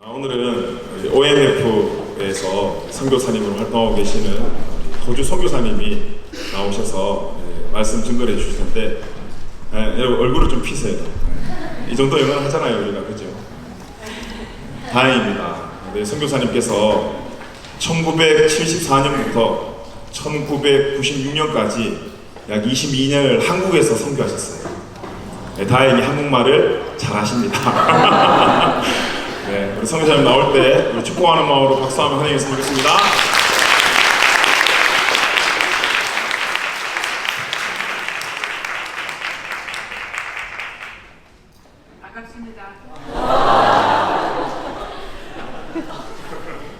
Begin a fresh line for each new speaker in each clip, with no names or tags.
오늘은 OMF에서 선교사님으로 활동하고 계시는 호주 선교사님이 나오셔서 말씀 증거해 주실 텐데 얼굴을 좀 피세요. 이 정도 영향 하잖아요, 우리가. 그죠? 다행입니다. 선교사님께서 1974년부터 1996년까지 약 22년을 한국에서 선교하셨어요. 다행히 한국말을 잘하십니다. 네, 우리 선교사님 나올 때 우리 축복하는 마음으로 박수하며 환영했으면 좋겠습니다.
반갑습니다.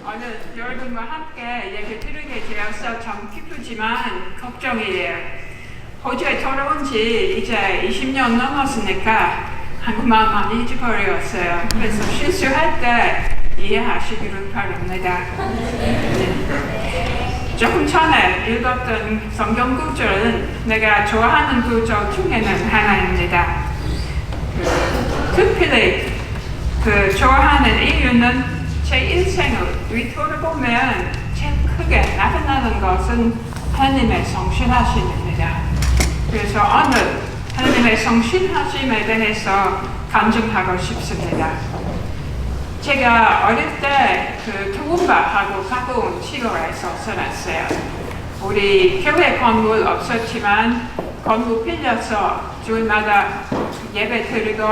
오늘 여러분과 함께 얘기 들으게 되어서 참 기쁘지만 걱정이에요. 호주에 돌아온 지 이제 20년 넘었으니까 한국말 많이 잊어버렸어요. 그래서 실수할 때 이해하시기를 바랍니다. 네. 조금 전에 읽었던 성경 구절은 내가 좋아하는 구절 중에는 하나입니다. 특별히 좋아하는 이유는 제 인생을 뒤돌아보면 제일 크게 나타나는 것은 하나님의 성실하심입니다. 그래서 오늘 하나님의 성실하심에 대해서 간증하고 싶습니다. 제가 어릴 때 투움바하고 가까운 시골에서 살았어요. 우리 교회 건물 없었지만 건물 빌려서 주일마다 예배 드리고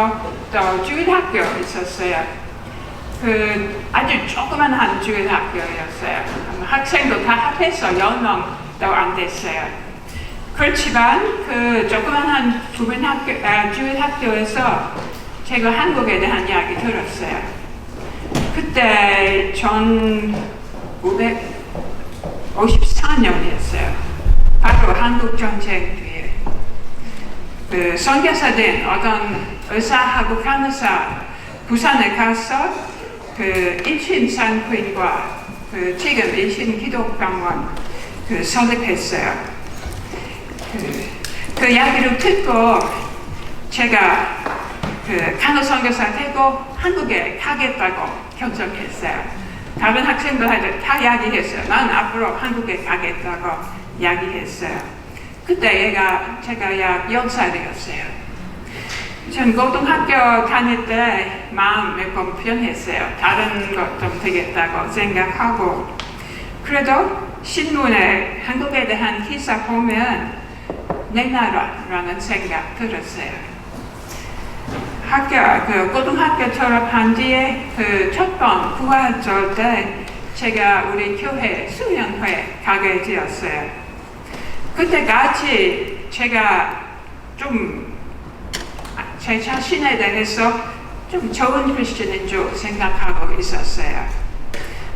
또 주일학교 있었어요. 아주 조그만한 주일학교였어요. 학생도 다 합해서 10명도 안 됐어요. 그렇지만 조그만한 주일학교에서 제가 한국에 대한 이야기 들었어요. 그때 1954년이었어요. 바로 한국 전쟁 뒤에. 선교사된 어떤 의사하고 간호사 부산에 가서 인신산부인과 지금 인신기독병원 설립했어요. 그 이야기를 듣고 제가 간호사 선교사 되고 한국에 가겠다고 결정했어요. 다른 학생들한테 다 이야기했어요. 난 앞으로 한국에 가겠다고 이야기했어요. 그때 제가 약 10살이었어요. 전 고등학교 다닐 때 마음 몇 번 변했어요. 다른 것 좀 되겠다고 생각하고. 그래도 신문에 한국에 대한 기사 보면 내 나라라는 생각 들었어요. 고등학교 졸업한 뒤에 첫 번 부활절 때 제가 우리 교회 수련회 가게 되었어요. 그때까지 제가 좀 제 자신에 대해서 좀 좋은 크리스천인 줄 생각하고 있었어요.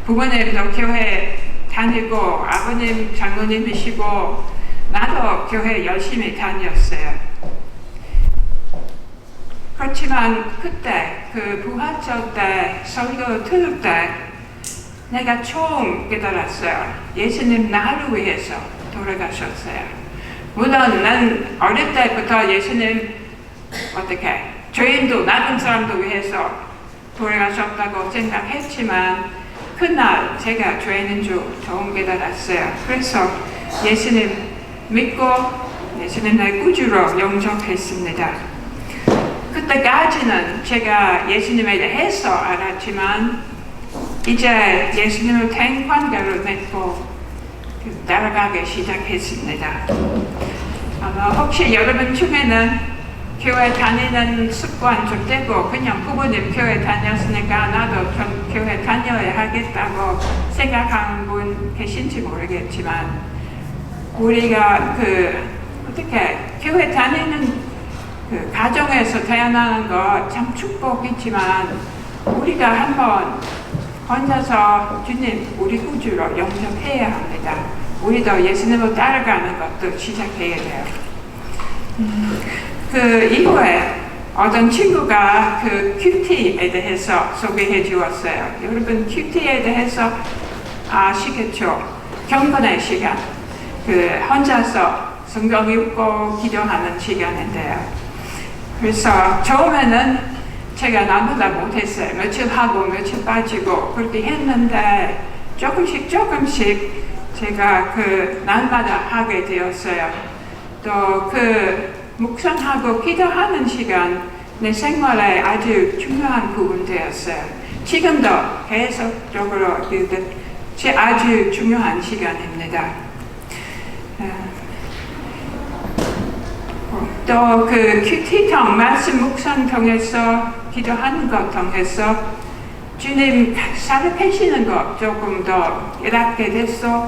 부모님도 교회 다니고 아버님 장로님이시고 나도 교회 열심히 다녔어요. 그렇지만 그때 부활절 때 설교 들을 때 내가 처음 깨달았어요. 예수님 나를 위해서 돌아가셨어요. 물론 난 어릴 때부터 예수님 죄인도 나쁜 사람도 위해서 돌아가셨다고 생각했지만 그날 제가 죄인인 줄 처음 깨달았어요. 그래서 예수님 믿고 예수님 내 구주로 영접했습니다. 그때까지는 제가 예수님에 대해서 알았지만 이제 예수님을 된 관계를 맺고 따라가기 시작했습니다. 혹시 여러분 중에는 교회 다니는 습관 좀 되고 그냥 부모님 교회 다녔으니까 나도 좀 교회 다녀야 하겠다고 생각하는 분 계신지 모르겠지만 우리가 교회 다니는 가정에서 태어나는 거 참 축복이지만 우리가 한번 혼자서 주님 우리 구주로 영접해야 합니다. 우리도 예수님을 따라가는 것도 시작해야 돼요. 이후에 어떤 친구가 큐티에 대해서 소개해 주었어요. 여러분 큐티에 대해서 아시겠죠? 경건의 시간. 혼자서 성경 읽고 기도하는 시간인데요. 그래서 처음에는 제가 나보다 못했어요. 며칠 하고 며칠 빠지고 그렇게 했는데 조금씩 제가 그 날마다 하게 되었어요. 또 그 묵상하고 기도하는 시간 내 생활에 아주 중요한 부분 되었어요. 지금도 계속적으로 아주 중요한 시간입니다. 또 그 큐티통 말씀 묵상 통해서 기도하는 것 통해서 주님 살아계시는 것 조금 더 깨닫게 됐어.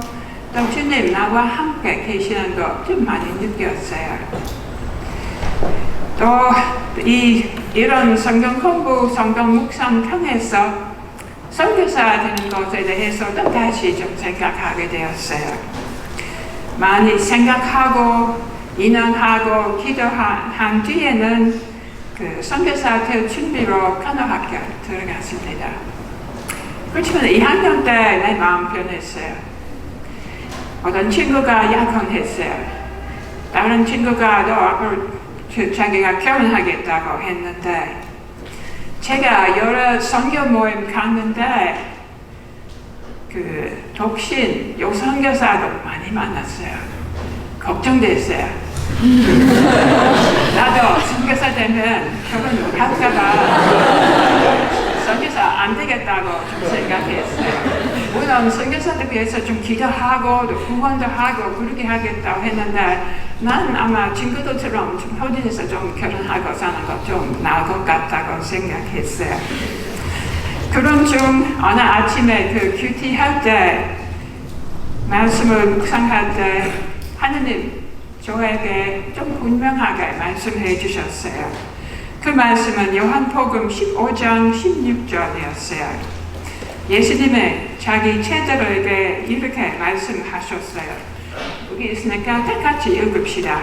또 주님 나와 함께 계시는 것 좀 많이 느꼈어요. 또 이런 성경 공부, 성경 묵상 통해서 선교사 되는 것에 대해서도 다시 좀 생각하게 되었어요. 많이 생각하고 인원하고 기도한 뒤에는 그 선교사 될 준비로 간호학교 들어갔습니다. 그렇지만 2학년 때 내 마음 변했어요. 어떤 친구가 약혼했어요. 다른 친구가 자기가 결혼하겠다고 했는데 제가 여러 선교 모임 갔는데 그 독신 여선교사도 많이 만났어요. 걱정됐어요. 나도 선교사 되면 결혼 못할까봐 선교사 안 되겠다고 좀 생각했어요. 물론 선교사들 위해서 좀 기도하고 또 후원도 하고 그렇게 하겠다고 했는데 난 아마 친구들처럼 좀 호주에서 좀 결혼하고 사는 거 좀 나을 것 같다고 생각했어요. 그런 중 어느 아침에 그 큐티 할 때 말씀을 묵상할 때 하느님 저에게 좀 분명하게 말씀해 주셨어요. 그 말씀은 요한복음 15장 16절이었어요. 예수님의 자기 제자들에게 이렇게 말씀하셨어요. 여기 있으니까 다 같이 읽읍시다.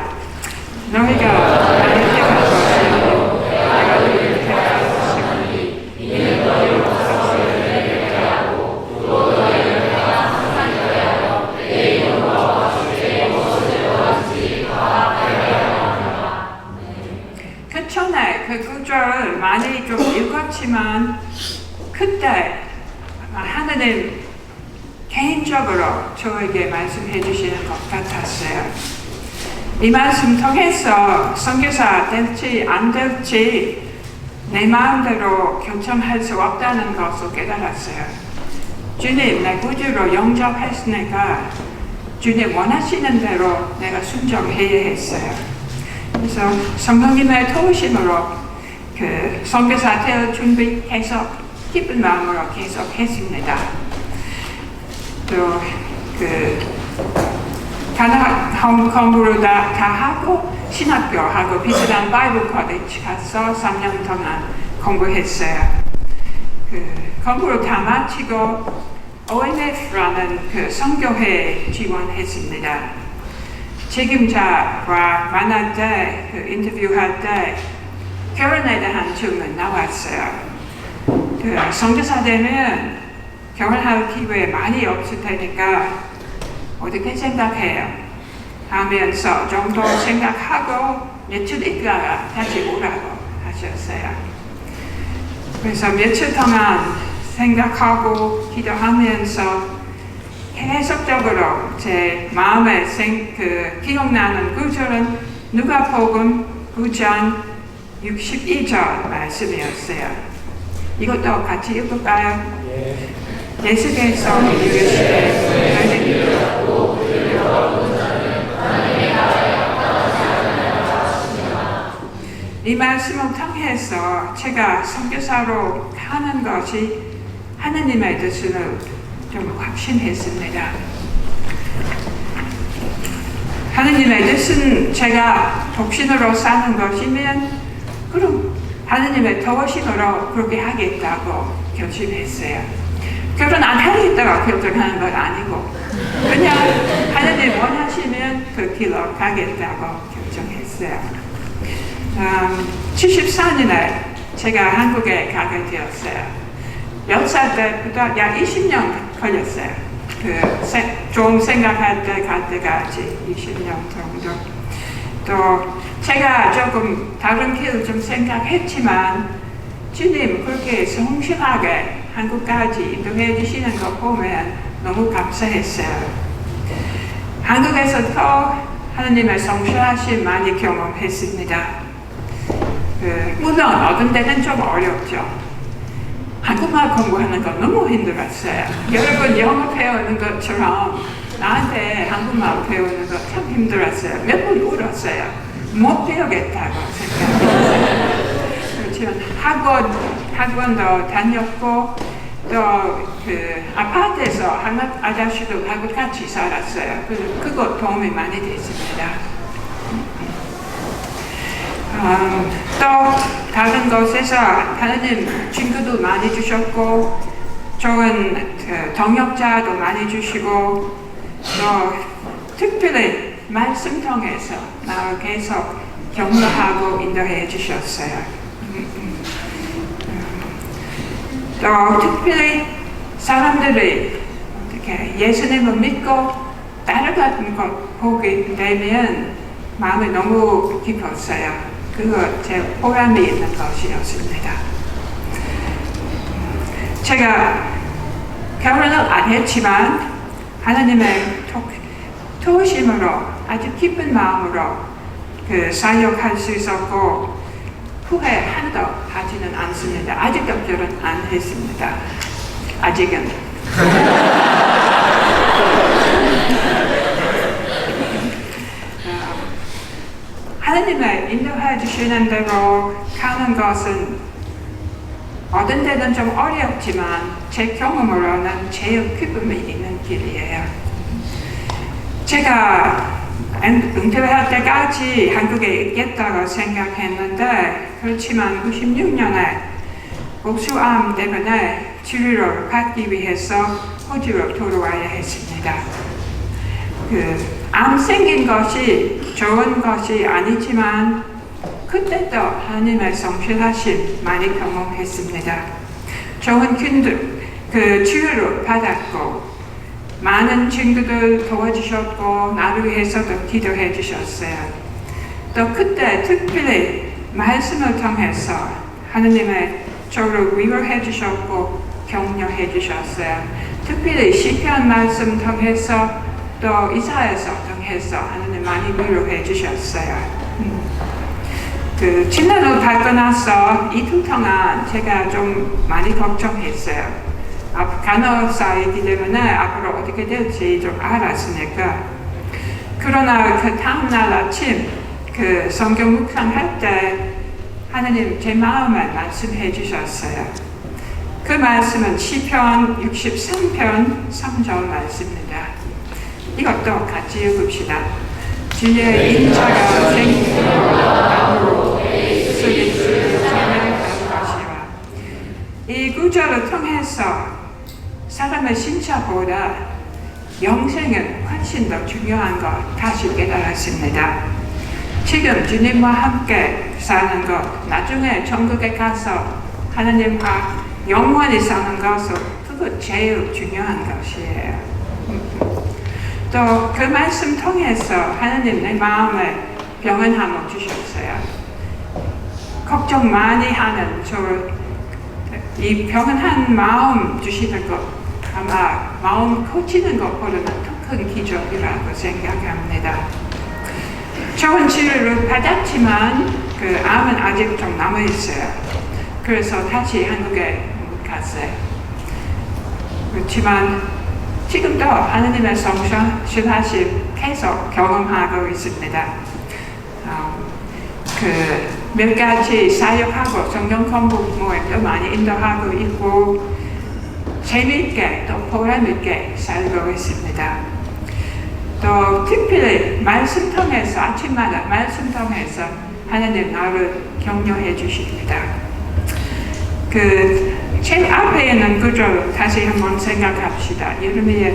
너희가 나를 택하셨으니 내가 너희를 택하였으니 이는 너희를 내게 하고 또 너희를 내가 항상 하여 내 이름과 내 모습을 하라. 그 전에 그 구절을 많이 좀 읽었지만 그때 하나님 개인적으로 저에게 말씀해 주시는 것 같았어요. 이 말씀 통해서 선교사 될지 안 될지 내 마음대로 결정할 수 없다는 것을 깨달았어요. 주님 내 구주로 영접했으니까 주님 원하시는 대로 내가 순종해야 했어요. 그래서 성령님의 도우심으로 그 선교사 될 준비 계속 기쁜 마음으로 계속 했습니다. 또 그 간호 공부를 다 하고 신학교하고 비슷한 바이블 콜리지 가서 3년 동안 공부했어요. 그 공부를 다 마치고 OMF라는 그 선교회 지원했습니다. 책임자와 만날 때, 그 인터뷰할 때 결혼에 대한 질문 나왔어요. 그 선교사 되면 결혼할 기회 많이 없을 테니까 어떻게 생각해요? 하면서 좀 더 생각하고 며칠 있다가 다시 오라고 하셨어요. 그래서 며칠 동안 생각하고 기도하면서 계속적으로 제 마음에 기억나는 구절은 누가복음 9장 62절 말씀이었어요. 이것도 같이 읽을까요? 예수께서 이르시되 너희는 이 말씀을 통해서 제가 선교사로 하는 것이 하나님의 뜻을 좀 확신했습니다. 하나님의 뜻은 제가 독신으로 사는 것이면 그럼 하나님의 도우심으로 그렇게 하겠다고 결심했어요. 결혼 안 하겠다고 결정하는 건 아니고 그냥 하나님 원하시면 그 길로 가겠다고 결정했어요. 74년에 제가 한국에 가게 되었어요. 10살 때부터 약 20년 걸렸어요. 좀 생각할 때 갈 때까지 20년 정도. 또 제가 조금 다른 길을 좀 생각했지만 주님 그렇게 성실하게 한국까지 인도해 주시는 거 보면 너무 감사했어요. 한국에서도 하나님의 성실하심 많이 경험했습니다. 물론 어떤 때는 좀 어렵죠. 한국말 공부하는 거 너무 힘들었어요. 여러분 영어 배우는 것처럼 나한테 한국말 배우는 거 참 힘들었어요. 몇 번 울었어요. 못 배우겠다고 생각했어요. 그렇지만 학원도 다녔고 또 그 아파트에서 한국 아저씨들하고 같이 살았어요. 그거 도움이 많이 됐습니다. 또 다른 곳에서 하나님 친구도 많이 주셨고 좋은 동역자도 많이 주시고 또 특별히 말씀 통해서 나를 계속 격려하고 인도해 주셨어요. 또 특별히 사람들이 이렇게 예수님을 믿고 따라가는 것 보게 되면 마음이 너무 기뻤어요. 그거 제 보람이 있는 것이었습니다. 제가 결혼을 안 했지만 하나님의 도우심으로 아주 기쁜 마음으로 사역할 수 있었고 후회 한도 하지는 않습니다. 아직도 결혼 안 했습니다. 아직은. 하나님의 인도해 주시는 대로 가는 것은 어떤 때는 좀 어렵지만 제 경험으로는 제일 기쁨이 있는 길이에요. 제가 은퇴할 때까지 한국에 있겠다고 생각했는데 그렇지만 96년에 복수암 때문에 치료를 받기 위해서 호주로 돌아와야 했습니다. 암 생긴 것이 좋은 것이 아니지만 그때도 하나님의 성실하심 많이 경험했습니다. 좋은 치료를 받았고 많은 친구들 도와주셨고 나를 위해서도 기도해 주셨어요. 또 그때 특별히 말씀을 통해서 하나님의 저를 위로해 주셨고 격려해 주셨어요. 특별히 시편 말씀 통해서 또 이사야서 통해서 하나님 많이 위로해 주셨어요. 진단을 받고 나서 이틀 동안 제가 좀 많이 걱정했어요. 간호사이기 때문에 앞으로 어떻게 될지 좀 알았으니까. 그러나 그 다음날 아침 성경 묵상할 때 하나님 제 마음에 말씀해 주셨어요. 그 말씀은 시편 63편 3절 말씀입니다. 이것도 같이 읽읍시다. 주의 인자가 생명으로 속에 찬양하는 것이라. 이 구절을 통해서 사람의 신체보다 영생은 훨씬 더 중요한 것 다시 깨달았습니다. 지금 주님과 함께 사는 것, 나중에 천국에 가서 하나님과 영원히 사는 것은 그거 제일 중요한 것이에요. 또 그 말씀 통해서 하나님 내 마음에 평안함을 주셨어요. 걱정 많이 하는 이 평안한 마음 주시는 것 아마 마음 고치는 것보다는 더 큰 기적이라고 생각합니다. 좋은 치료를 받았지만 그 암은 아직 좀 남아있어요. 그래서 다시 한국에 못 갔어요. 그렇지만 지금도 하나님의 성실하심 계속 경험하고 있습니다. 몇 가지 사역하고 성경 공부 모임도 많이 인도하고 있고 재미있게 또 보람있게 살고 있습니다. 또 특별히 말씀 통해서 아침마다 말씀 통해서 하나님 나를 격려해 주십니다. 제일 앞에 있는 구절 다시 한번 생각합시다. 예레미야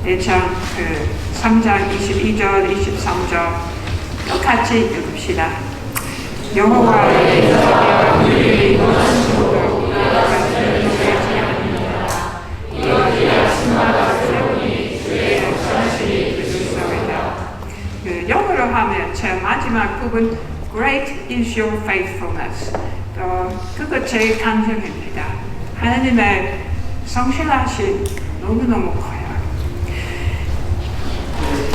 3장 22절 23절 똑같이 읽읍시다. 여호와의 인자가 우리의 원수로 되지 않는다. 이것이 아침마다 세우니 주의 역사실이 영어로 하면 제 마지막 부분 Great is your faithfulness. 또 그것 제 감정입니다. 하나님의 성실하심 너무너무 커요.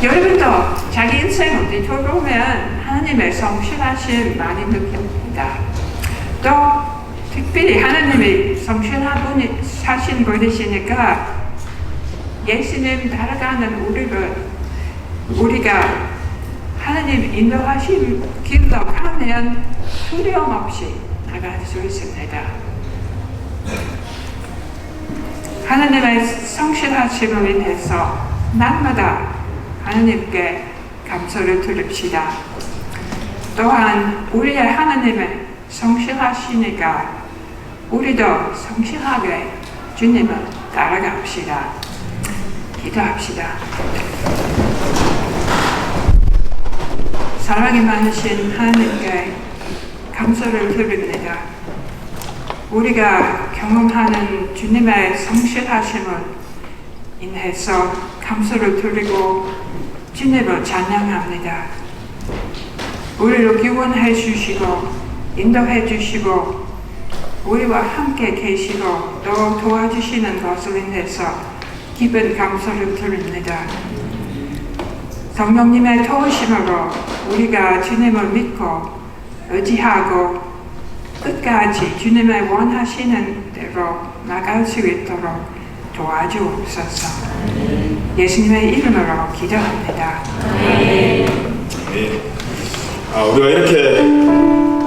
여러분도 자기 인생을 뒤돌아보면 하나님의 성실하심 많이 느낍니다. 또 특별히 하나님이 성실하신 분이시니까 예수님 따라가는 우리가 하나님 인도하신 길로 가면 두려움 없이 나갈 수 있습니다. 하나님의 성실하심을 인해서 날마다 하나님께 감사를 드립시다. 또한 우리의 하나님의 성실하시니까 우리도 성실하게 주님을 따라갑시다. 기도합시다. 사랑이 많으신 하나님께 감사를 드립니다. 우리가 경험하는 주님의 성실하심을 인해서 감사를 드리고 주님을 찬양합니다. 우리를 구원해 주시고 인도해 주시고 우리와 함께 계시고 또 도와주시는 것을 인해서 깊은 감사를 드립니다. 성령님의 도우심으로 우리가 주님을 믿고 의지하고 끝까지 주님의 원하시는 대로 나갈 수 있도록 도와주옵소서. 예수님의 이름으로 기도합니다.
네. 우리가 이렇게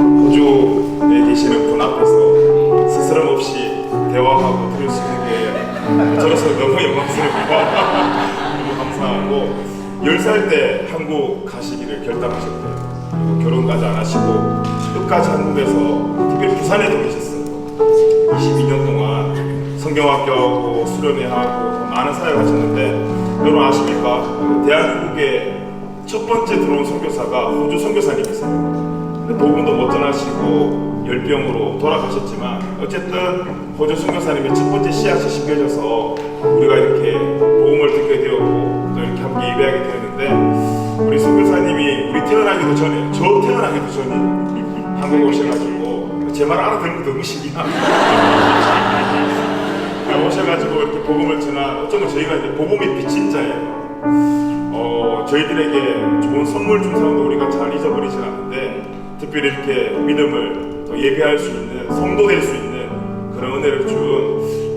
호주에 계시는 분 앞에서 스스럼 없이 대화하고 들을 수 있는 게 저로서 너무 영광스럽고 너무 감사하고 10살 때 한국 가시기를 결단하셨대요. 그리고 결혼까지 안 하시고 끝까지 한국에서 특별히 부산에도 계셨어요. 22년 동안 성경학교하고 수련회하고 많은 사역을 하셨는데 여러분 아십니까? 대한민국에 첫 번째 들어온 선교사가 호주 선교사님이세요. 복음도 못 전하시고 열병으로 돌아가셨지만 어쨌든 호주 선교사님의 첫 번째 씨앗이 심겨져서 우리가 이렇게 복음을 듣게 되었고 또 이렇게 함께 예배하게 되었는데 우리 선교사님이 우리 태어나기도 전에 저 태어나기도 전에 한국에 오셔가지고 제 말 알아듣는 거 너무 신기합니다. 오셔가지고 이렇게 복음을 전한 어쩌면 저희가 이제 복음의 빛인 자예요. 저희들에게 좋은 선물 준 사람도 우리가 잘 잊어버리진 않는데 특별히 이렇게 믿음을 더 예배할 수 있는 성도 될 수 있는 그런 은혜를 준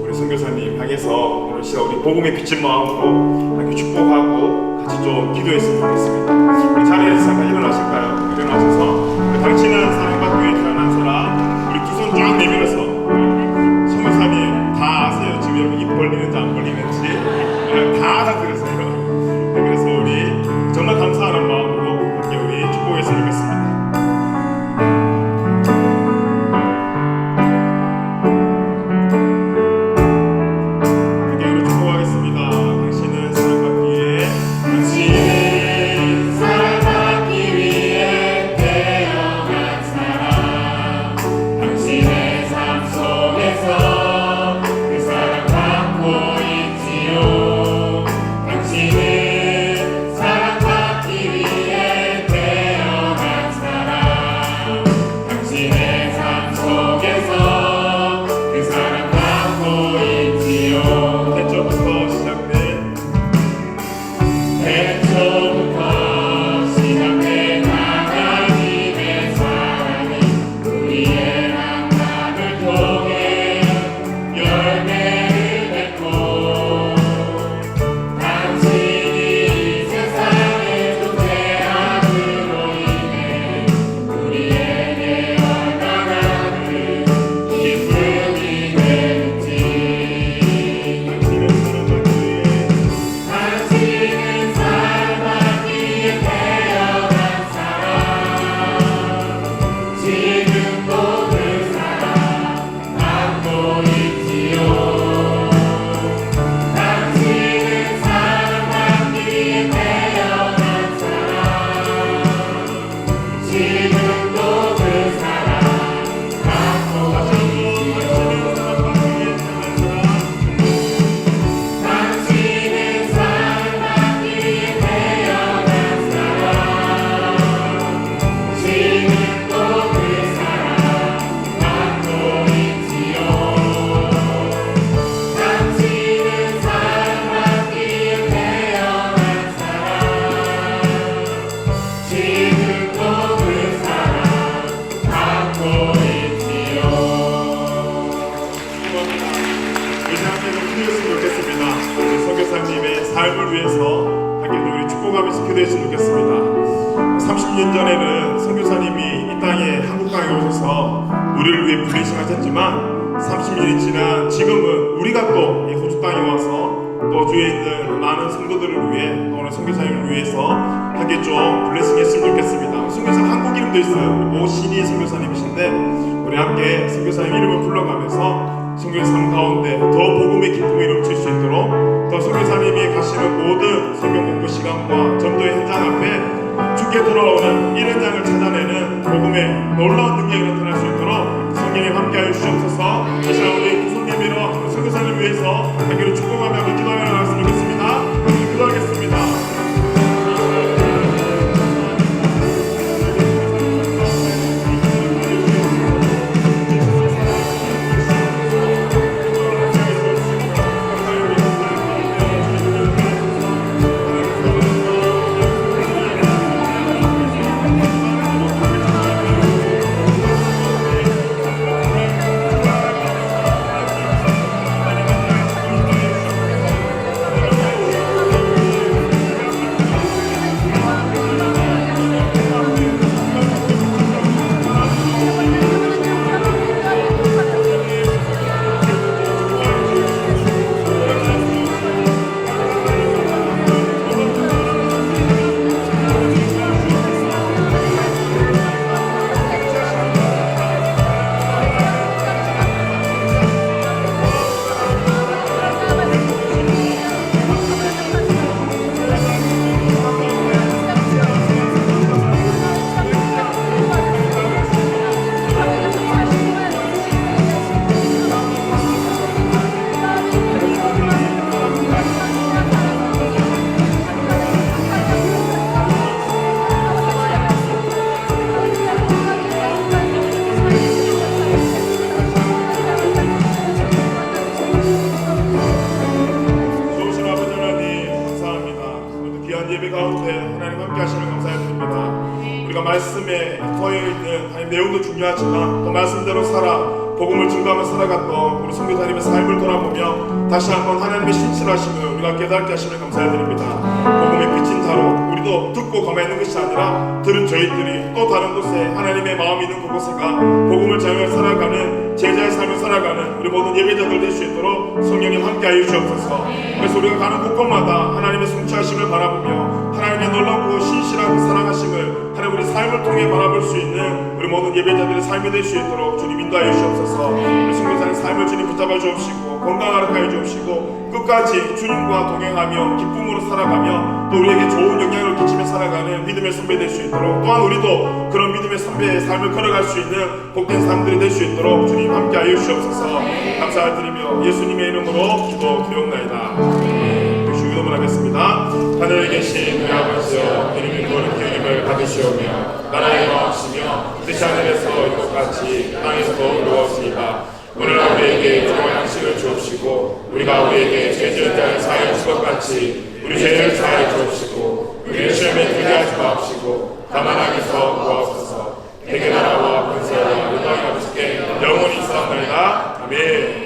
우리 선교사님 향해서 오늘 시간 우리 복음의 빛인 마음으로 함께 축복하고 같이 좀 기도했으면 좋겠습니다. 우리 자리에서 잠깐 일어나실까요? 일어나셔서 당신은 사랑받기 위해 태어난 사람 우리 두 손 쫙 내밀어서 선교사님 다 아세요. 지금 여기 입 벌리는지 안 벌리는지 다 알아들으세요. 그래서 우리 정말 감사하는 마음으로 함께 우리 축복했으면 좋겠습니다. 함께 우리 축복하겠습니다. 당신은 사랑받기 위해
당신은 사랑받기
위해서 함께 우리 축복하면서 기도했으면 좋겠습니다. 30년 전에는 선교사님이 이 땅에 한국 땅에 오셔서 우리를 위해 불리시하셨지만 30년이 지난 지금은 우리가 또 이 호주 땅에 와서 또 주위에 있는 많은 성도들을 위해 또 오늘 선교사님을 위해서 함께 좀 블레싱 했으면 좋겠습니다. 선교사 한국 이름도 있어요. 모신이 선교사님이신데 우리 함께 선교사님 이름을 불러가면서 선교의 삶 가운데 더 복음의 기쁨이 넘칠 수 있도록 또 선교사님이 가시는 모든 성경 공부 시간과 전도의 현장 앞에 주께 돌아오는 이런 양을 찾아내는 복음의 놀라운 능력이 나타날 수 있도록 성령님 함께하여 주시옵소서. 다시 한번 우리 구성님이로 선교사님 위해서 함께 축복하며 기도하며 나갔으면 좋겠습니다. 기도하겠습니다. 말씀에 거해있는 하나님 내용도 중요하지만 또 말씀대로 살아 복음을 증거하며 살아갔던 우리 선교사님의 삶을 돌아보며 다시 한번 하나님의 신실하심을 우리가 깨닫게 하심을 감사드립니다. 복음의 빛인 자로 우리도 듣고 가만히 있는 것이 아니라 들은 저희들이 또 다른 곳에 하나님의 마음이 있는 그곳에가 복음을 전하며 살아가는 제자의 삶을 살아가는 우리 모든 예배자들 될 수 있도록 성령님 함께하여 주옵소서. 그래서 우리가 가는 곳곳마다 하나님의 성취하심을 바라보며 하나님의 놀랍고 신실하고 사랑하심을 하나님 우리 삶을 통해 바라볼 수 있는 우리 모든 예배자들의 삶이 될 수 있도록 주님 인도하여 주옵소서. 우리 선교사님 삶을 주님 붙잡아 주옵시고 건강하게 하여 주옵시고 끝까지 주님과 동행하며 기쁨으로 살아가며 또 우리에게 좋은 영향을 끼치며 살아가는 믿음의 선배 될 수 있도록 또한 우리도 그런 믿음의 선배의 삶을 걸어갈 수 있는 복된 삶들이 될 수 있도록 주님 함께하여 주옵소서. 감사드리며 예수님의 이름으로 기도드리옵나이다. 주기 기도를 하겠습니다. 하늘에 계신 우리 아버지여 이름이 거룩히 여김을 받으시오며 나라의 마음이시며 뜻이 하늘에서 이것같이 땅에서도 이루었으니까 오늘 우리에게 좋은 양식을 주옵시고 우리가 우리에게 죄 지은 자를 사하여 줄 것 같이 우리 죄를 사하여 주옵시고 우리를 시험에 들게 하지 마옵시고 다만 악에서 구하옵소서. 대개 나라와 권세와 영광이 아버지께 영원히 있사옵나이다. 아멘.